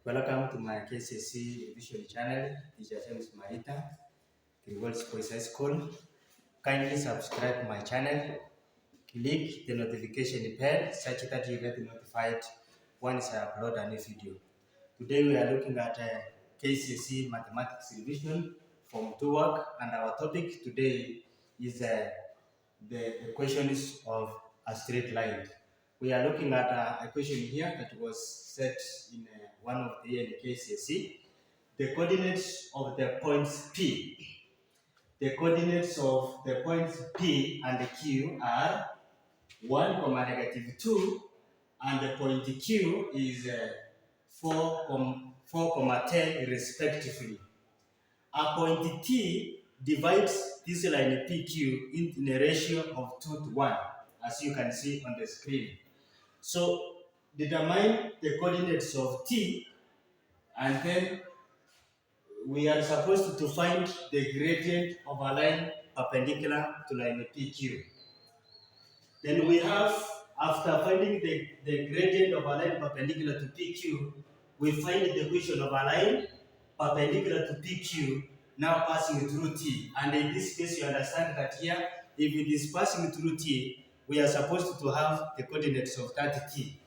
Welcome to my kcse revision channel. Teacher James Marita, Rewards Boys High School. Kindly subscribe my channel. Click the notification bell such that you get notified once I upload a new video. Today we are looking at kcse Mathematics revision Form 2 work, and our topic today is the questions of a straight line. We are looking at a question here that was set in one of the kcse. The coordinates of the points P. The coordinates of the points P and Q are 1, negative 2, and the point Q is 4, 10 respectively. A point T divides this line PQ in a ratio of 2 to 1, as you can see on the screen. So determine the coordinates of T, and then we are supposed to find the gradient of a line perpendicular to line PQ. Then we have, after finding the gradient of a line perpendicular to PQ, we find the equation of a line perpendicular to PQ now passing through T. And in this case, you understand that here, if it is passing through T, we are supposed to have the coordinates of that T.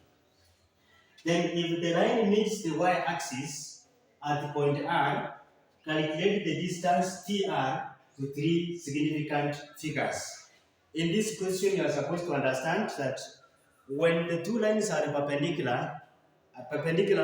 Then if the line meets the y-axis at point R, calculate the distance TR to 3 significant figures. In this question, you are supposed to understand that when the two lines are perpendicular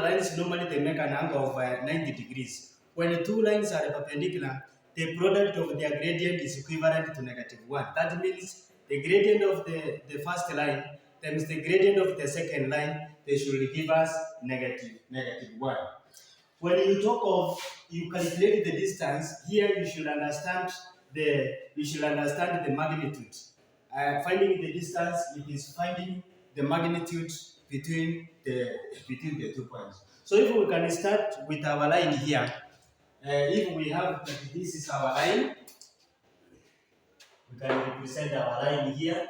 lines normally they make an angle of 90 degrees. When the two lines are perpendicular, the product of their gradient is equivalent to -1. That means the gradient of the first line times the gradient of the second line, they should give us -1. When you talk of you calculate the distance, here you should understand the magnitude. Finding the distance, it is finding the magnitude between the 2 points. So if we can start with our line here, if we have that this is our line, we can represent our line here.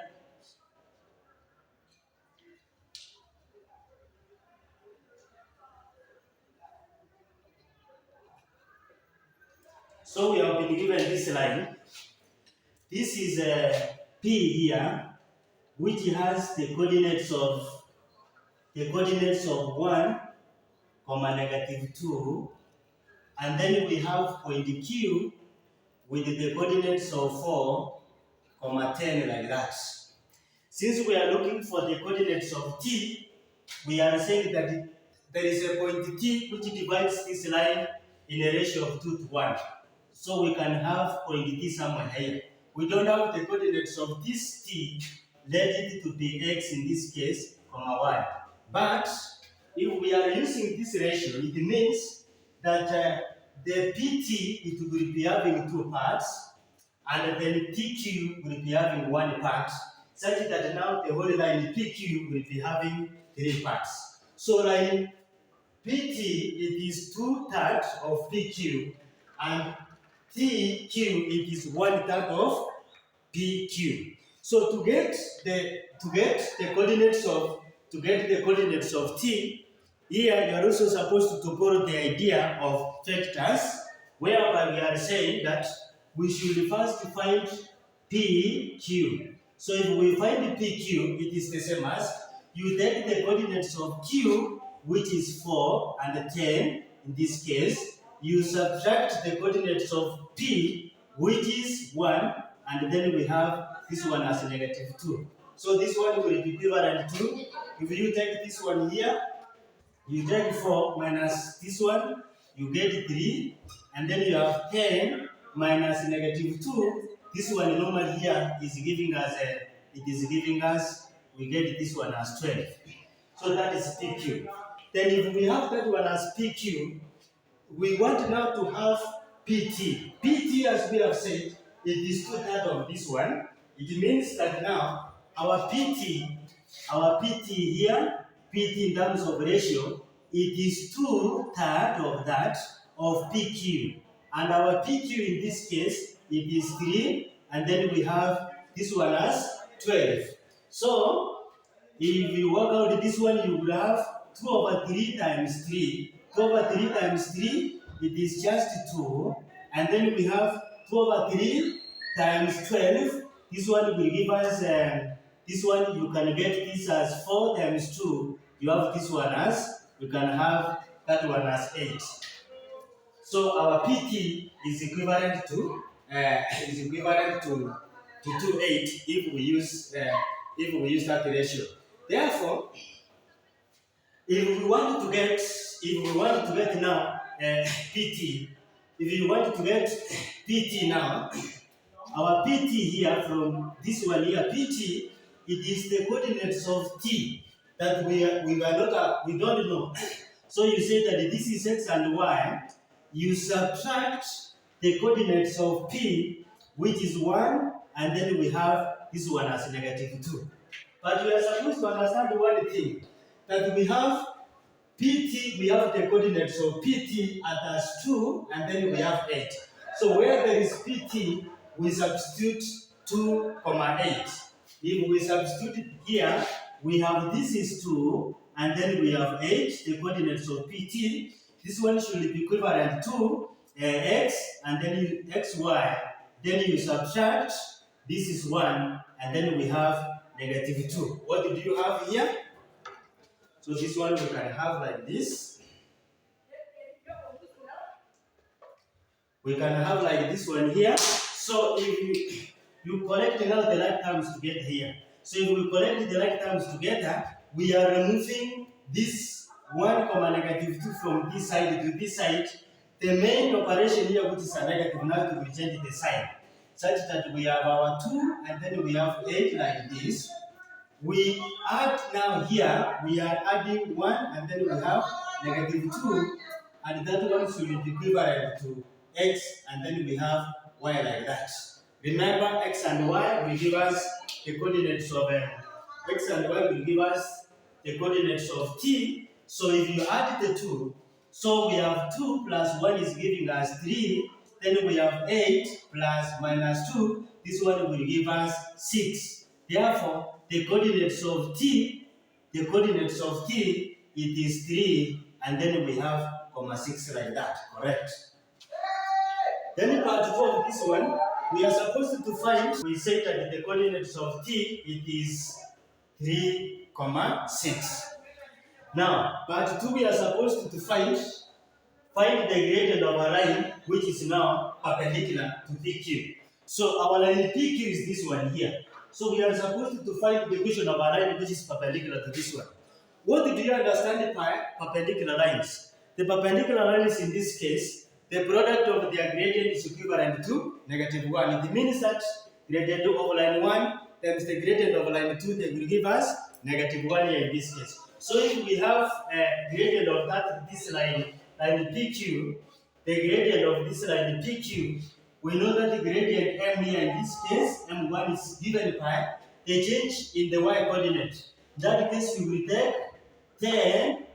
So we have been given this line. This is P here, which has the coordinates of 1, -2, and then we have point Q with the coordinates of 4, 10, like that. Since we are looking for the coordinates of T, we are saying that there is a point T which divides this line in a ratio of 2 to 1. So we can have point T somewhere here. We don't have the coordinates of this T, let it to be X in this case, Y. But if we are using this ratio, it means that the PT it will be having 2 parts, and then TQ will be having 1 part, such that now the whole line PQ will be having 3 parts. So line PT, it is 2/3 of PQ, and TQ, it is 1/3 of PQ. So to get the coordinates of T, here you are also supposed to borrow the idea of vectors, whereby we are saying that we should first find PQ. So if we find PQ, it is the same as you take the coordinates of Q, which is 4 and 10 in this case. You subtract the coordinates of P, which is 1, and then we have this one as -2. So this one will be equivalent to, if you take this one here, you take 4 minus this one, you get 3, and then you have 10 minus -2. This one normally here is giving us, we get this one as 12. So that is PQ. Then if we have that one as PQ, we want now to have PT. PT, as we have said, it is 2/3 of this one. It means that now our PT here, PT in terms of ratio, it is 2/3 of that of PQ. And our PQ in this case, it is 3, and then we have this one as 12. So if you work out this one, you will have 2/3 times 3, 2 over 3 times 3, it is just 2. And then we have 2 over 3 times 12. This one will give us, this one you can get this as 4 times 2. You have this one as, you can have that one as 8. So our PT is equivalent to 2:8 if we use that ratio. Therefore, if we want to get now PT, if you want to get PT now, our PT here from this one here, PT, it is the coordinates of T that we don't know. So you say that this is X and Y, you subtract the coordinates of P, which is 1, and then we have this one as -2. But we are supposed to understand one thing, that we have PT, we have the coordinates of PT as 2, and then we have 8. So where there is PT, we substitute 2,8. If we substitute it here, we have this is 2, and then we have 8, the coordinates of PT. This one should be equivalent to x, and then xy. Then you subtract, this is 1, and then we have -2. What do you have here? So this one we can have like this. We can have like this one here. So if you collect now the like terms together here. So if we collect the like terms together, we are removing this 1, -2 from this side to this side. The main operation here, which is a negative, now to change the sign, such that we have our 2 and then we have 8 like this. We add now here, we are adding 1 and then we have -2, and that one should be equivalent to x, and then we have y like that. Remember, x and y will give us the coordinates of x and y will give us the coordinates of t. So if you add the 2, so we have 2 plus 1 is giving us 3. Then we have 8 plus -2. This one will give us 6. Therefore, the coordinates of t, it is 3, and then we have 6 like that, correct? Then part 4 of this one, we are supposed to find, we say that the coordinates of t, it is 3, 6. Now, part 2, we are supposed to find the gradient of a line which is now perpendicular to PQ. So our line PQ is this one here. So we are supposed to find the equation of a line which is perpendicular to this one. What do you understand by perpendicular lines? The perpendicular lines in this case, the product of their gradient is equivalent to -1. It means that gradient of line 1 times the gradient of line 2, they will give us -1 here in this case. So if we have a gradient of this line PQ, the gradient of this line PQ, we know that the gradient M here in this case, M1 is given by the change in the y coordinate. In that case, we will take 10,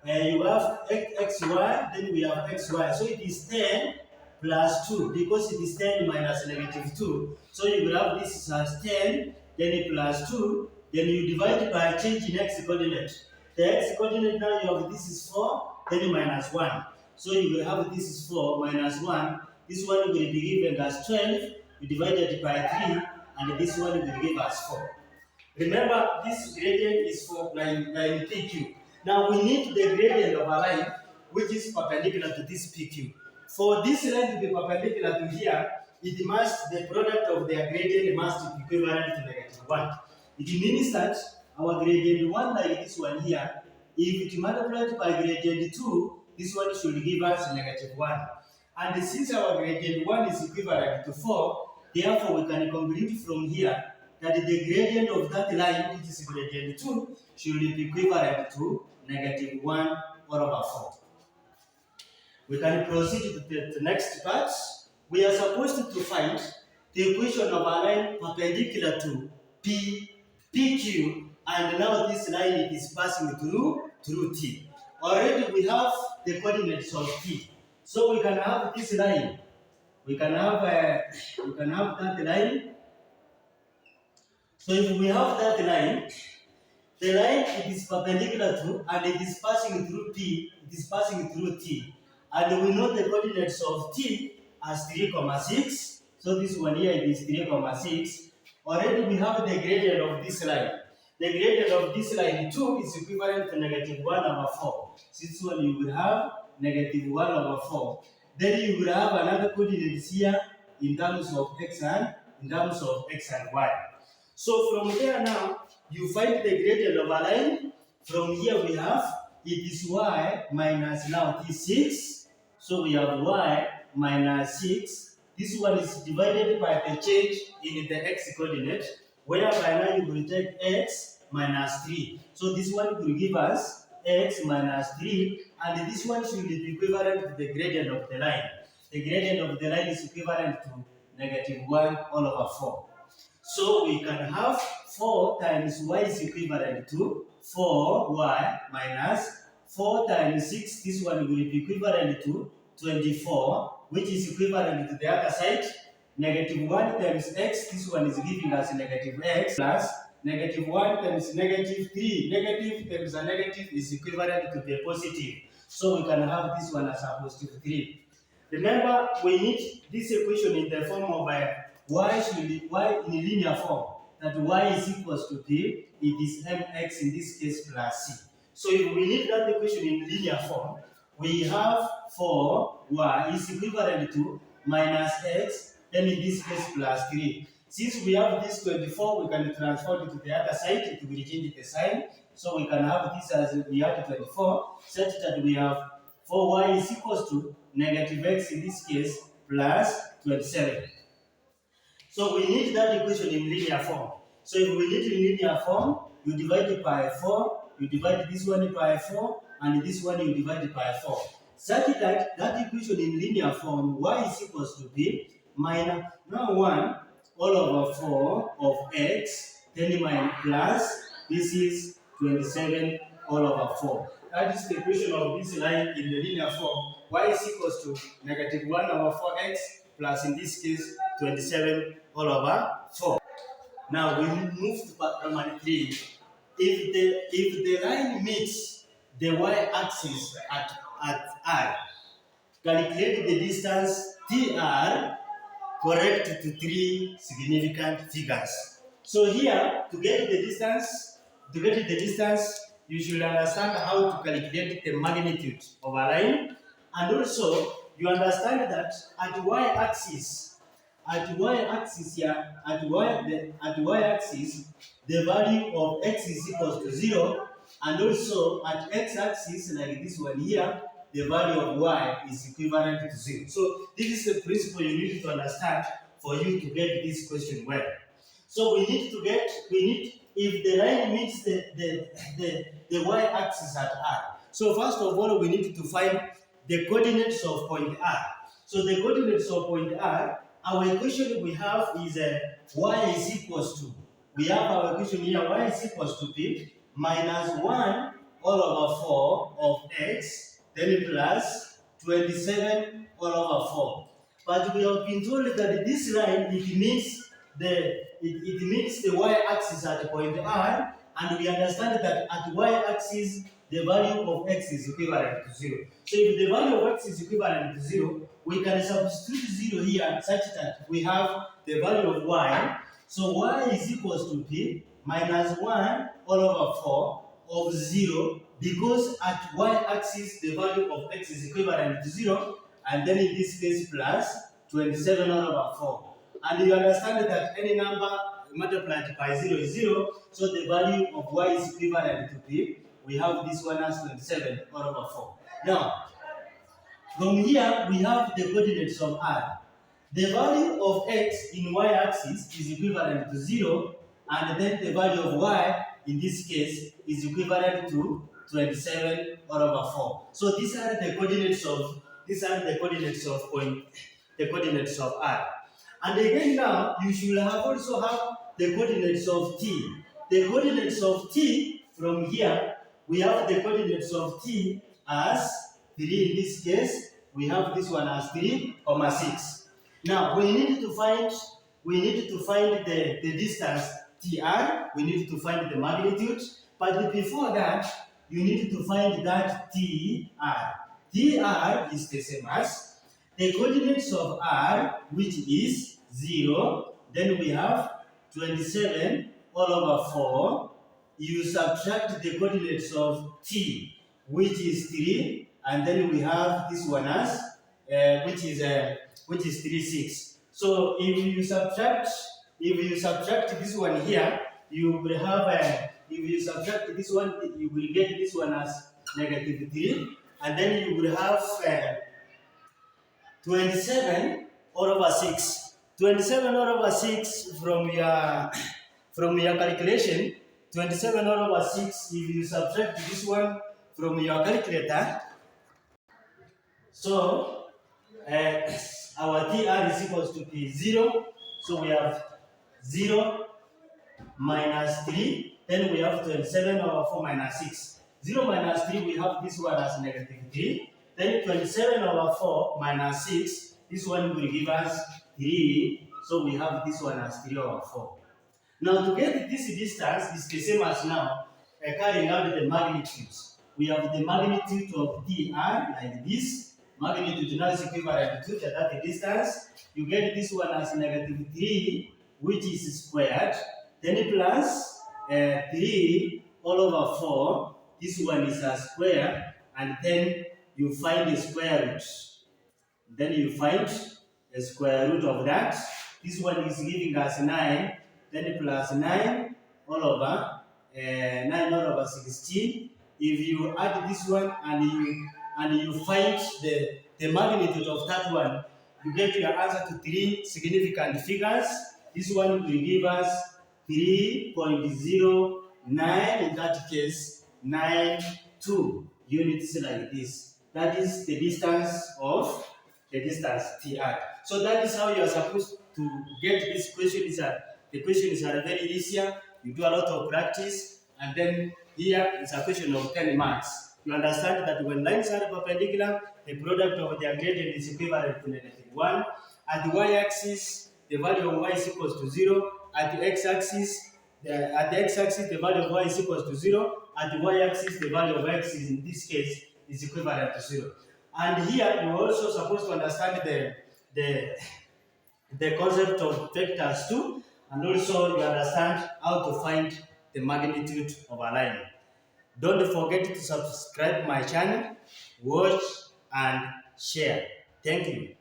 you have xy, then we have xy. So it is 10 plus 2, because it is 10 minus -2. So you will have this as 10, then plus 2, then you divide by change in x coordinate. The x coordinate now you have this is 4, then minus 1. So you will have this is 4 minus 1. This one will be given as 12. You divide it by 3, and this one will give us 4. Remember, this gradient is for line PQ. Now we need the gradient of a line which is perpendicular to this PQ. For this line to be perpendicular to here, the product of their gradient must be equivalent to -1. It means that our gradient 1 like this one here, if it multiplied by gradient 2, this one should give us -1. And since our gradient 1 is equivalent to 4, therefore we can conclude from here that the gradient of that line, which is gradient 2, should be equivalent to -1 all over 4. We can proceed to the next part. We are supposed to find the equation of a line perpendicular to PQ, and now this line it is passing through T. Already we have the coordinates of T. So we can have this line. We can have that line. So if we have that line, The line, it is perpendicular to and it is passing through P, it is passing through T. And we know the coordinates of T as 3,6. So this one here is 3,6. Already we have the gradient of this line. The gradient of this line 2 is equivalent to negative 1 over 4. This one you will have negative 1 over 4. Then you will have another coordinates here in terms of x and y. So from there now, you find the gradient of a line. From here we have, it is y minus now t6. So we have y minus 6. This one is divided by the change in the x coordinate, whereby now you will take x minus 3. So this one will give us x minus 3, and this one should be equivalent to the gradient of the line. The gradient of the line is equivalent to negative 1 all over 4. So we can have 4 times y is equivalent to 4y minus 4 times 6. This one will be equivalent to 24, which is equivalent to the other side. Negative 1 times x, this one is giving us negative x plus negative 1 times negative 3. Negative times a negative is equivalent to the positive. So we can have this one as a positive 3. Remember, we need this equation in the form of y in linear form. That y is equals to p, it is mx in this case plus c. So if we need that equation in linear form, we have 4y is equivalent to minus x, then in this case plus 3. Since we have this 24, we can transform it to the other side, it will change the sign. So we can have this as we have 24, such that we have 4y is equals to negative x in this case plus 27. So we need that equation in linear form. So if we need it in linear form, you divide it by 4, you divide this one by 4, and this one you divide it by 4. Such that that equation in linear form, y is equals to b minus now 1 all over 4 of x, then minus plus, this is 27 all over 4. That is the equation of this line in the linear form. Y is equals to negative 1 over 4x plus, in this case, 27 all over 4. Now we move to problem 3. If the line meets the y-axis at I, calculate the distance TR correct to 3 significant figures. So here, to get the distance, you should understand how to calculate the magnitude of a line, and also you understand that at y-axis here, at y-axis, the value of x is equals to 0, and also at x-axis, like this one here, the value of y is equivalent to 0. So this is the principle you need to understand for you to get this question well. So we need, if the line meets the y-axis at R. So first of all, we need to find the coordinates of point R. So the coordinates of point R, our equation we have is y is equals to, we have our equation here, y is equals to p minus 1 all over 4 of x, then plus 27 all over 4. But we have been told that this line, it meets the y-axis at point R, and we understand that at y-axis, the value of x is equivalent to 0. So if the value of x is equivalent to 0, we can substitute 0 here such that we have the value of y. So y is equals to p minus 1 all over 4 of 0, because at y-axis, the value of x is equivalent to 0, and then in this case plus 27 all over 4. And you understand that any number multiplied by 0 is 0, so the value of y is equivalent to p. We have this one as 27 all over 4. Now, from here, we have the coordinates of R. The value of x in y-axis is equivalent to 0, and then the value of y, in this case, is equivalent to 27 all over 4. So these are the coordinates of R. And again now, you should also have the coordinates of t. The coordinates of t, from here, we have the coordinates of t as 3 in this case. We have this one as 3,6. Now we need to find the distance TR. We need to find the magnitude. But before that, you need to find that TR. TR is the same as the coordinates of R, which is 0. Then we have 27 all over 4. You subtract the coordinates of T, which is 3. And then we have this one as, which is 3, 6. So if you subtract this one here, you will have if you subtract this one, you will get this one as negative 3, and then you will have 27 all over 6. 27 all over 6 from your calculation. 27 all over 6. If you subtract this one from your calculator, so our TR is equals to be 0. So we have 0 minus 3, then we have 27 over 4 minus 6. 0 minus 3, we have this one as negative 3. Then 27 over 4 minus 6, this one will give us 3. So we have this one as 3 over 4. Now to get this distance is the same as now carrying out the magnitudes. We have the magnitude of dr like this. Magnitude now is equivalent to that distance. You get this one as negative 3, which is squared. Then plus 3 all over 4. This one is a square, and then you find the square root. Then you find the square root of that. This one is giving us 9. Then plus 9 all over 9 all over 16. If you add this one and you find the magnitude of that one, you get your answer to 3 significant figures. This one will give us 3.09, in that case 92 units like this. That is the distance TR. So that is how you are supposed to get this question. The questions are very easier. You do a lot of practice, and then here is a question of 10 marks. You understand that when lines are perpendicular, the product of their gradient is equivalent to -1. At the y-axis, the value of y is equals to 0. At the x-axis, the value of y is equals to 0. At the y-axis, the value of x is, in this case, is equivalent to 0. And here, you're also supposed to understand the concept of vectors too, and also you understand how to find the magnitude of a line. Don't forget to subscribe my channel, watch and share. Thank you.